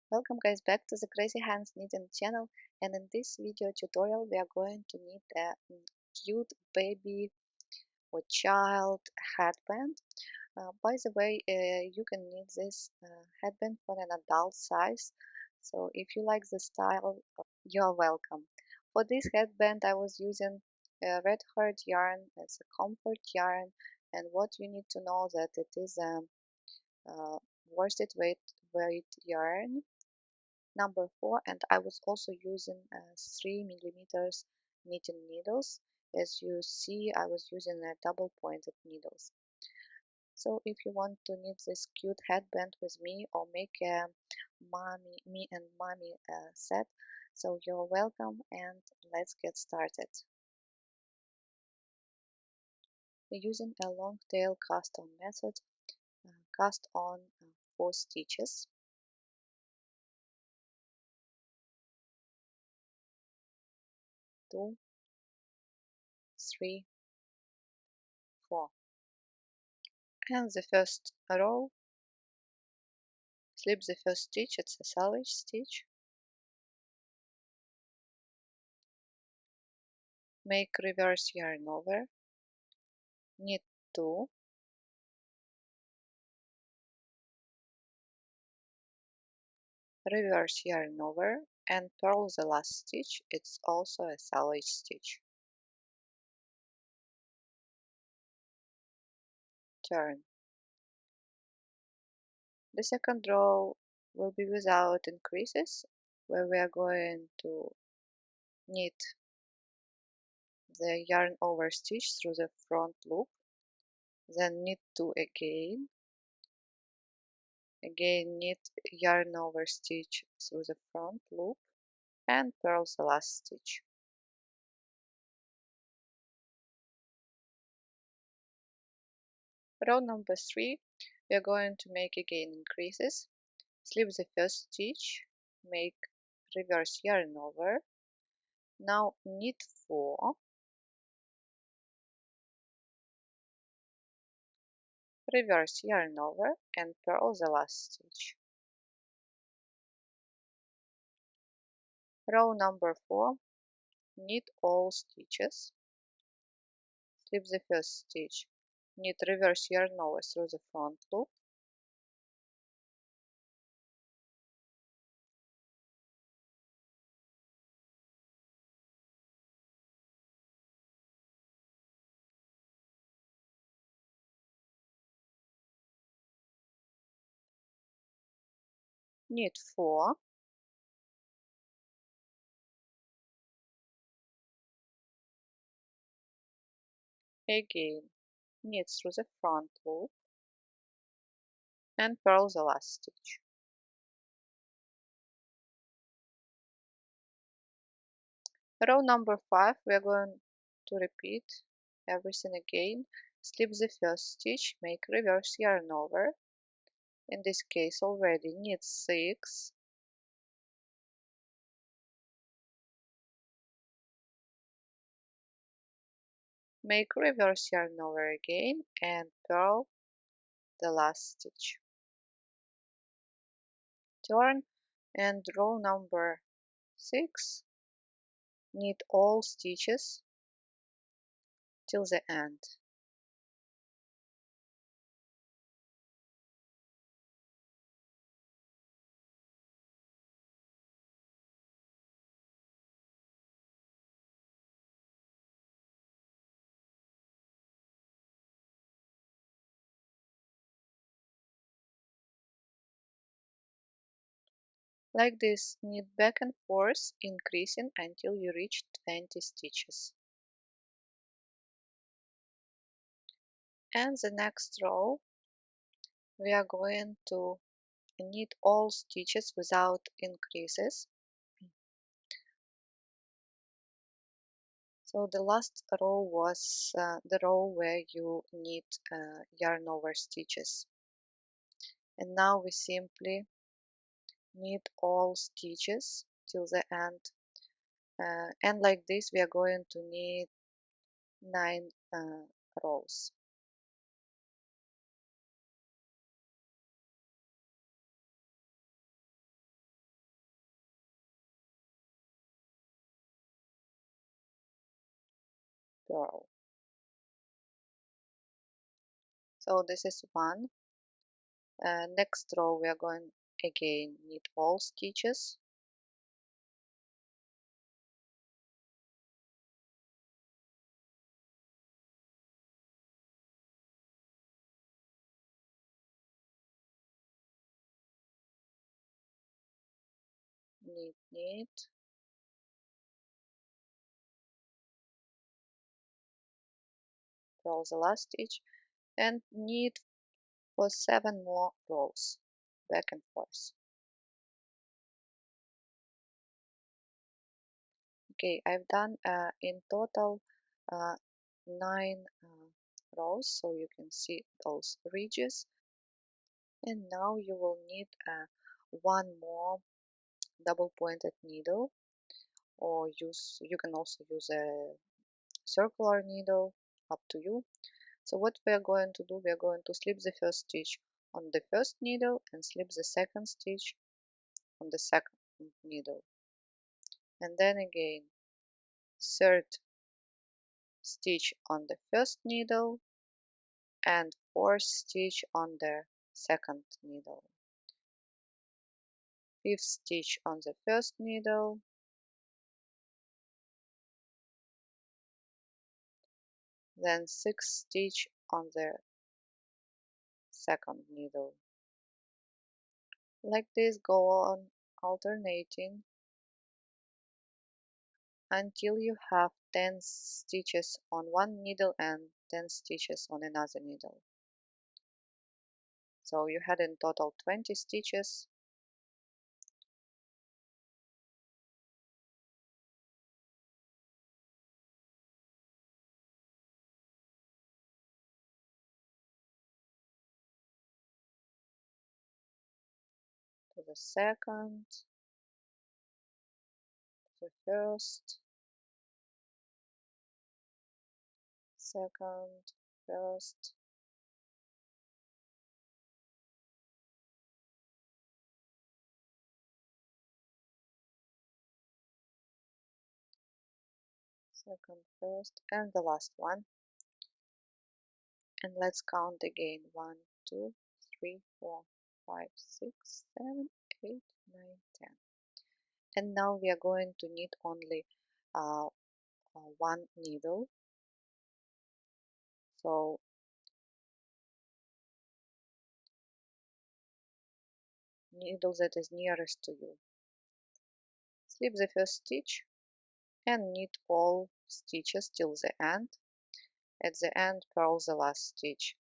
Welcome guys back to the Crazy Hands Knitting channel, and in this video tutorial we are going to knit a cute baby or child headband. By the way, you can knit this headband for an adult size, so if you like the style, you're welcome. For this headband I was using red heart yarn as a comfort yarn, and what you need to know that it is a worsted weight yarn number 4, and I was also using 3 millimeters knitting needles. As you see, I was using double pointed needles. So if you want to knit this cute headband with me or make a me and mommy set, so you're welcome, and let's get started. We're using a long tail cast on method, cast on 4 stitches, 2, 3, 4. And the first row, slip the first stitch, it's a salvage stitch, make reverse yarn over, knit 2, reverse yarn over, and purl the last stitch, it's also a salvage stitch. Turn. The second row will be without increases, where we are going to knit the yarn over stitch through the front loop, then knit 2 again, knit yarn over stitch through the front loop, and purl the last stitch. Row number 3, we are going to make again increases, slip the first stitch, make reverse yarn over, now knit 4, reverse yarn over, and purl the last stitch. Row number 4, knit all stitches, slip the first stitch, knit reverse yarn over through the front loop, knit 4, again knit through the front loop, and purl the last stitch. Row number 5, we are going to repeat everything again, slip the first stitch, make reverse yarn over, in this case already knit 6, make reverse yarn over again, and purl the last stitch. Turn, and row number 6, knit all stitches till the end. Like this, knit back and forth, increasing until you reach 20 stitches. And the next row, we are going to knit all stitches without increases. So the last row was the row where you knit yarn over stitches. And now we simply knit all stitches till the end. And like this, we are going to knit 9 rows. purl. So this is one. Next row we are going again knit all stitches, knit, purl the last stitch, and knit for 7 more rows, back and forth. Okay, I've done in total 9 rows, so you can see those ridges. And now you will need one more double pointed needle, or you can also use a circular needle, up to you. So what we are going to do, we are going to slip the first stitch on the first needle and slip the second stitch on the second needle, and then again third stitch on the first needle and fourth stitch on the second needle, fifth stitch on the first needle, then sixth stitch on the second needle. Like this, go on alternating until you have 10 stitches on one needle and 10 stitches on another needle. So you had in total 20 stitches. To the second, the first, second, first, second, first, and the last one. And let's count again. 1, 2, 3, 4, 5, 6, 7, 8, 9, 10. And now we are going to knit only uh, one needle. So needle that is nearest to you. Slip the first stitch and knit all stitches till the end. At the end, purl the last stitch.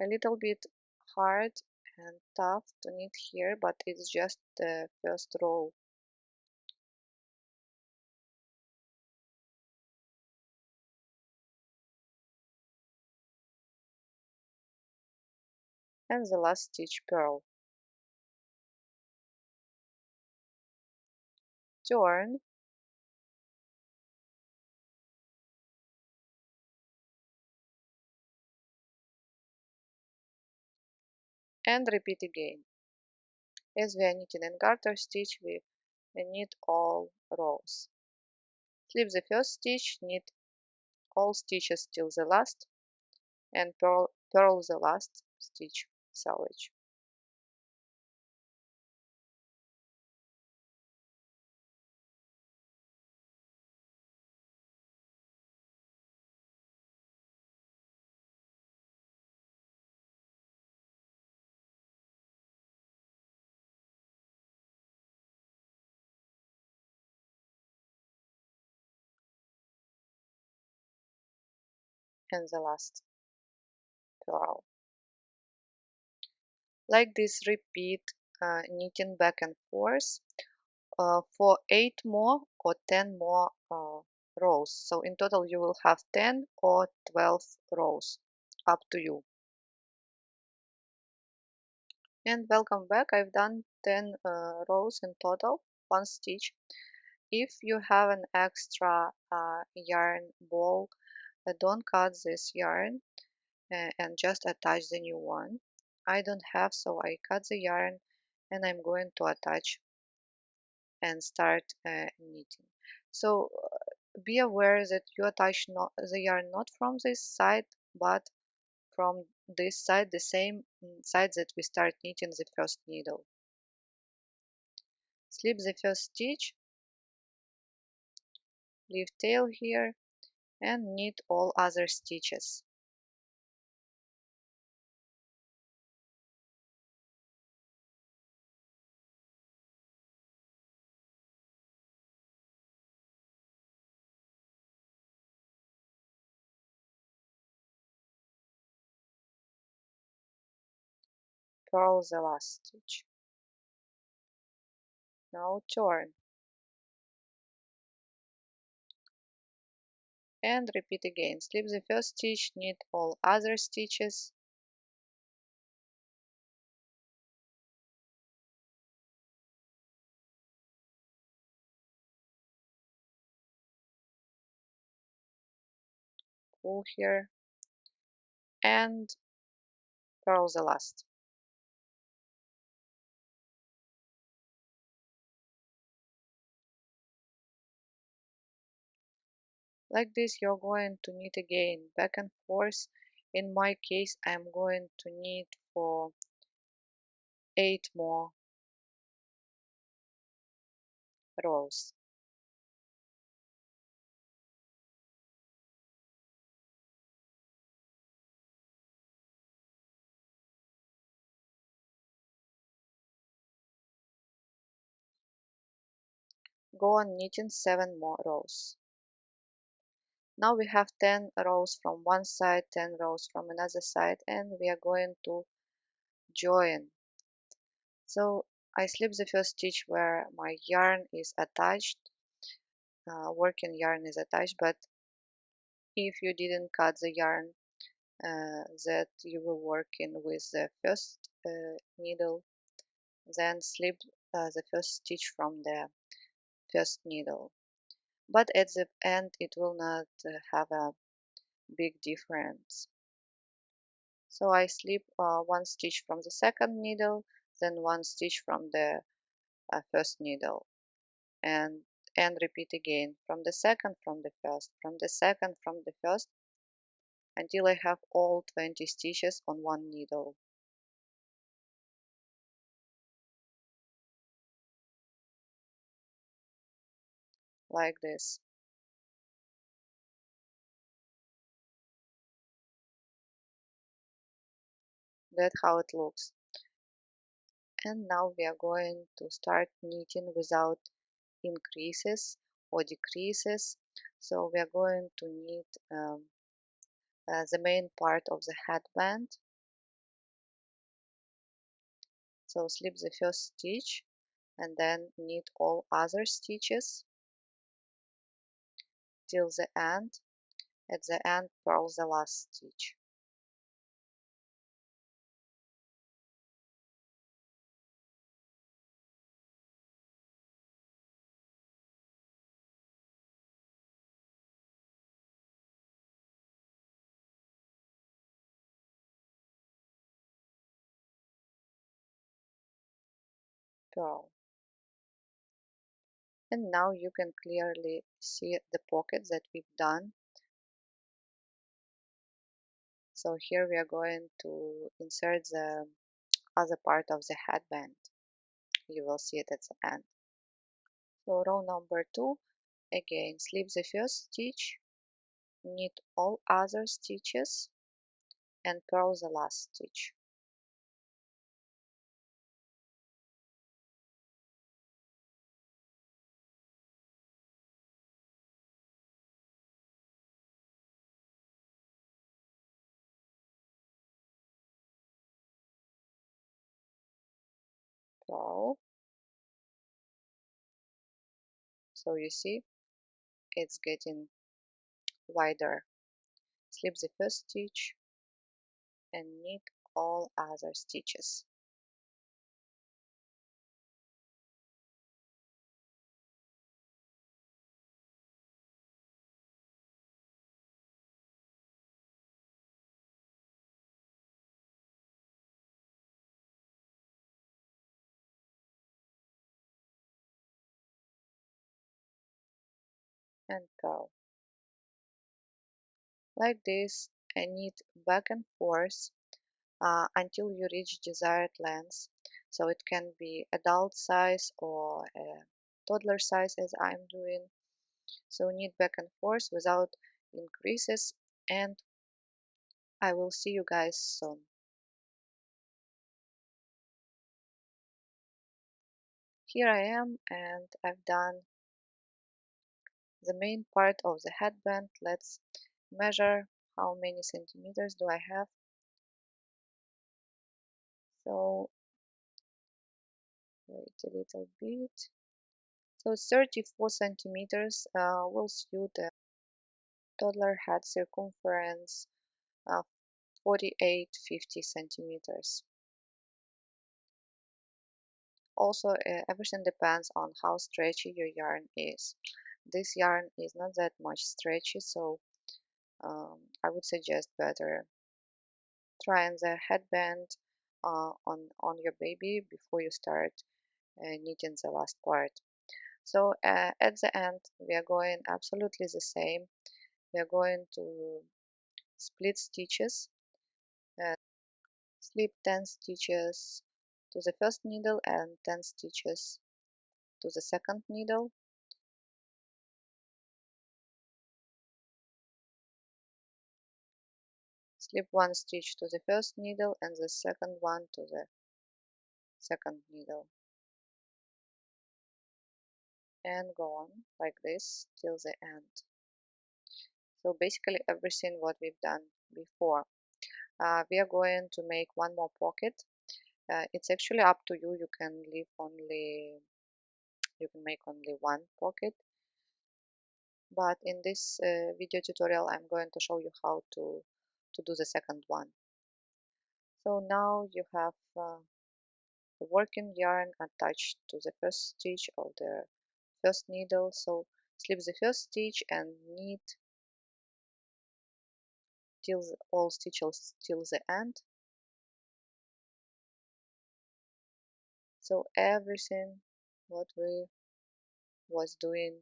A little bit hard and tough to knit here, but it's just the first row. And the last stitch, purl. Turn and repeat again. As we are knitting in garter stitch, we knit all rows. Slip the first stitch, knit all stitches till the last, and purl the last stitch selvage. And the last purl. Like this, repeat knitting back and forth for 8 more or 10 more rows. So in total you will have 10 or 12 rows, up to you. And welcome back. I've done 10 rows in total, one stitch. If you have an extra yarn ball, don't cut this yarn and just attach the new one. I don't have, so I cut the yarn and I'm going to attach and start knitting. So be aware that you attach not, the yarn not from this side but from this side, the same side that we start knitting the first needle. Slip the first stitch, leave tail here and knit all other stitches. Purl the last stitch. Now turn and repeat again. Slip the first stitch, knit all other stitches, pull here and purl the last. Like this you're going to knit again back and forth. In my case I'm going to knit for 8 more rows. Go on knitting 7 more rows. Now we have 10 rows from one side, 10 rows from another side, and we are going to join. So I slip the first stitch where my yarn is attached, working yarn is attached, but if you didn't cut the yarn that you were working with the first needle, then slip the first stitch from the first needle. But at the end it will not have a big difference. So I slip one stitch from the second needle, then one stitch from the first needle, and repeat again from the second, from the first, from the second, from the first, until I have all 20 stitches on one needle. Like this. That's how it looks. And now we are going to start knitting without increases or decreases. So we are going to knit the main part of the headband. So slip the first stitch and then knit all other stitches till the end. At the end, purl the last stitch. Purl. And now you can clearly see the pocket that we've done. So here we are going to insert the other part of the headband. You will see it at the end. So row number 2, again slip the first stitch, knit all other stitches and purl the last stitch. Purl. So you see it's getting wider. Slip the first stitch and knit all other stitches. and purl. Like this, knit back and forth until you reach desired length. So it can be adult size or toddler size as I'm doing. So knit back and forth without increases, and I will see you guys soon. Here I am, and I've done the main part of the headband. Let's measure how many centimeters do I have. So wait a little bit. So 34 centimeters will suit a toddler head circumference of 48-50 centimeters. Also, everything depends on how stretchy your yarn is. This yarn is not that much stretchy, so I would suggest better trying the headband on your baby before you start knitting the last part. So at the end, we are going absolutely the same. We are going to split stitches, uh, slip 10 stitches to the first needle and 10 stitches to the second needle. Slip 1 stitch to the first needle and the second one to the second needle. And go on like this till the end. So basically everything what we've done before. We are going to make one more pocket. It's actually up to you. You can make only one pocket. But in this video tutorial, I'm going to show you how to do the second one. So now you have the working yarn attached to the first stitch of the first needle. So slip the first stitch and knit till all stitches till the end. So everything what we was doing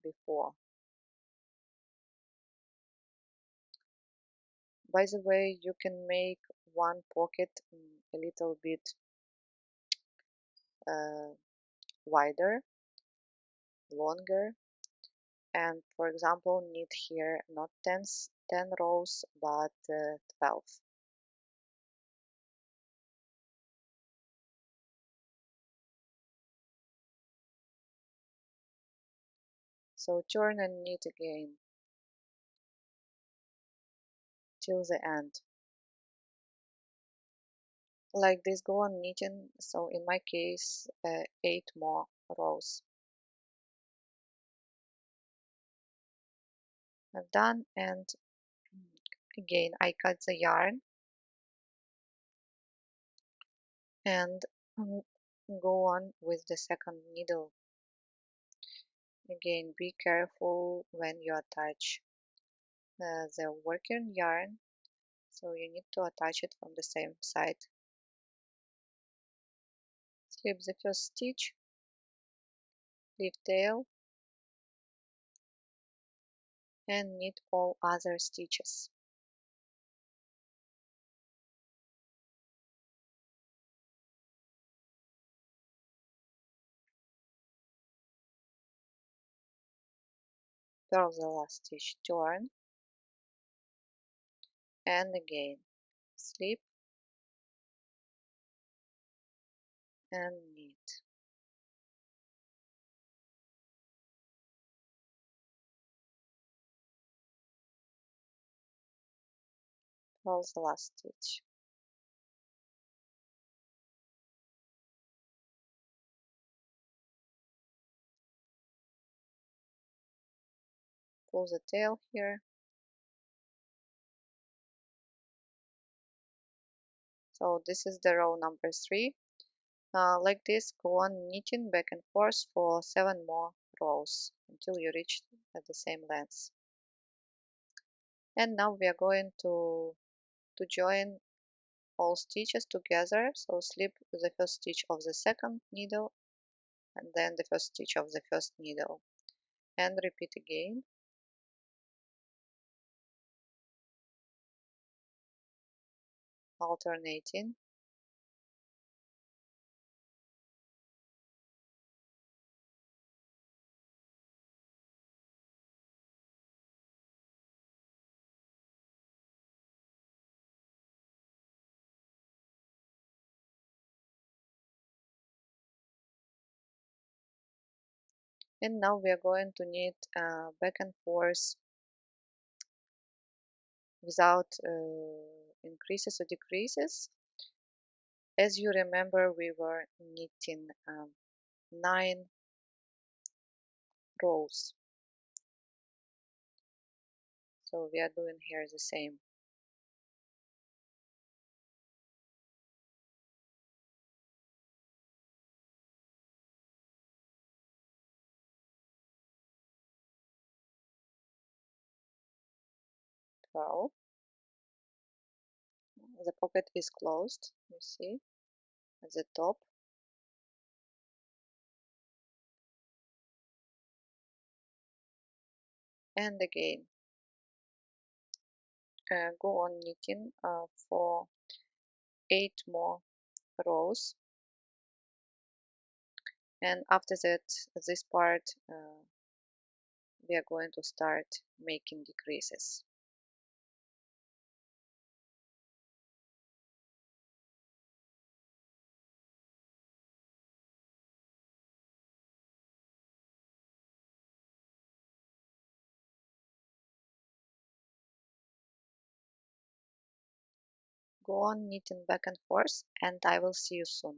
before. By the way, you can make one pocket a little bit uh, wider, longer, and for example knit here not 10 rows but 12. So turn and knit again till the end. Like this, go on knitting. So in my case, 8 more rows. I've done, and again I cut the yarn and go on with the second needle. Again, be careful when you attach the working yarn, so you need to attach it from the same side. Slip the first stitch, leave tail, and knit all other stitches. Purl the last stitch, turn, and again slip and knit. Purl the last stitch. Pull the tail here. So this is the row number 3. Like this, go on knitting back and forth for 7 more rows until you reach at the same length. And now we are going to join all stitches together. So slip the first stitch of the second needle and then the first stitch of the first needle, and repeat again. alternating. And now we are going to knit back and forth without increases or decreases. As you remember, we were knitting 9 rows, so we are doing here the same. Well, the pocket is closed, you see, at the top, and again go on knitting for 8 more rows, and after that this part we are going to start making decreases. Go on knitting back and forth, and I will see you soon.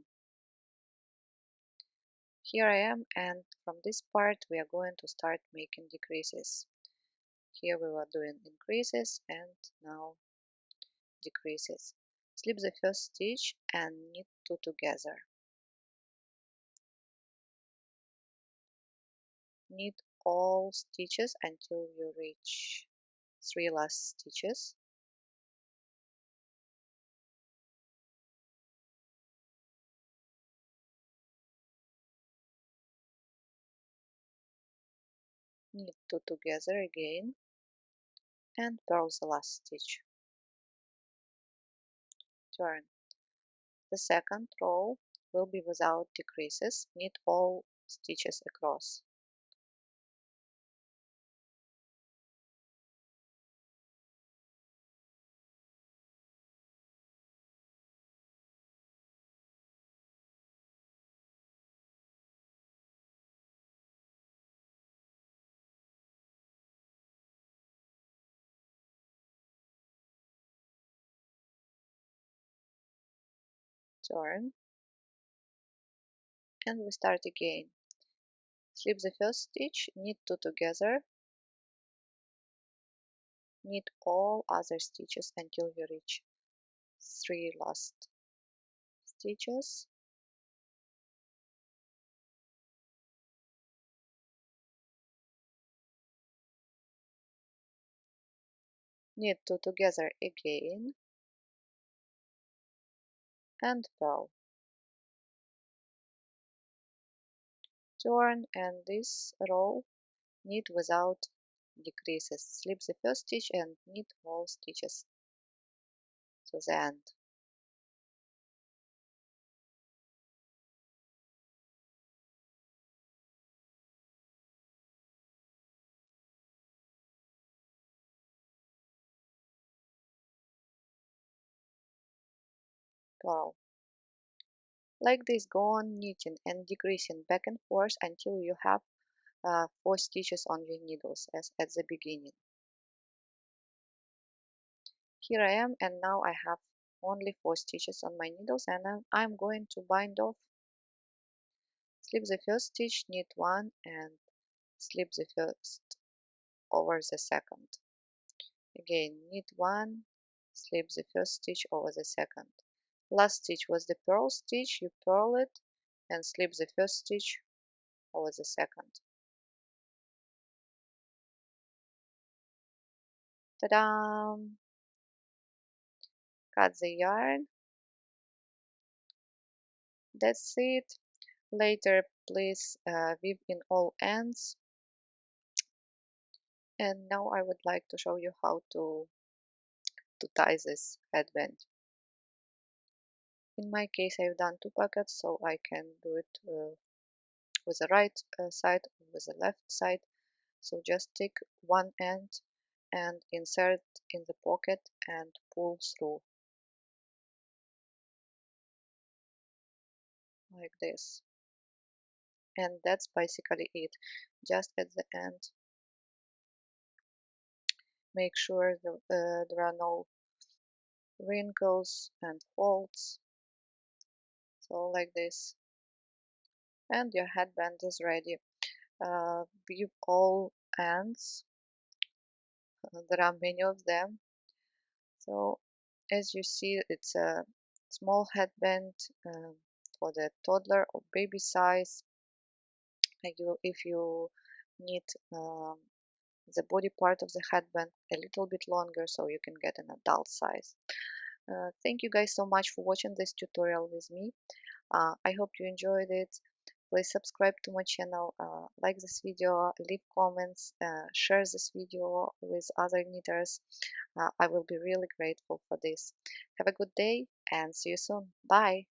Here I am, and from this part we are going to start making decreases. Here we were doing increases and now decreases. Slip the first stitch and knit 2 together. Knit all stitches until you reach 3 last stitches. Knit 2 together again and purl the last stitch. Turn. The second row will be without decreases. Knit all stitches across. Turn, and we start again. Slip the first stitch, knit 2 together, knit all other stitches until you reach 3 last stitches. Knit 2 together again and purl. Turn, and this row knit without decreases. Slip the first stitch and knit all stitches to the end. Purl. Like this, go on knitting and decreasing back and forth until you have 4 stitches on your needles as at the beginning. Here I am, and now I have only 4 stitches on my needles, and I'm going to bind off. Slip the first stitch, knit 1, and slip the first over the second. Again, knit 1, slip the first stitch over the second. Last stitch was the purl stitch, you purl it and slip the first stitch over the second. Ta-da! Cut the yarn. That's it. Later, please weave in all ends. And now I would like to show you how to tie this headband. In my case, I've done 2 pockets, so I can do it with the right side, with the left side. So just take one end and insert in the pocket and pull through like this. And that's basically it. Just at the end, make sure there are no wrinkles and folds. So like this. And your headband is ready. With all ends, there are many of them. So as you see, it's a small headband for the toddler or baby size. If you need the body part of the headband a little bit longer, so you can get an adult size. Thank you guys so much for watching this tutorial with me. I hope you enjoyed it. Please subscribe to my channel, like this video, leave comments, share this video with other knitters. I will be really grateful for this. Have a good day and see you soon. Bye!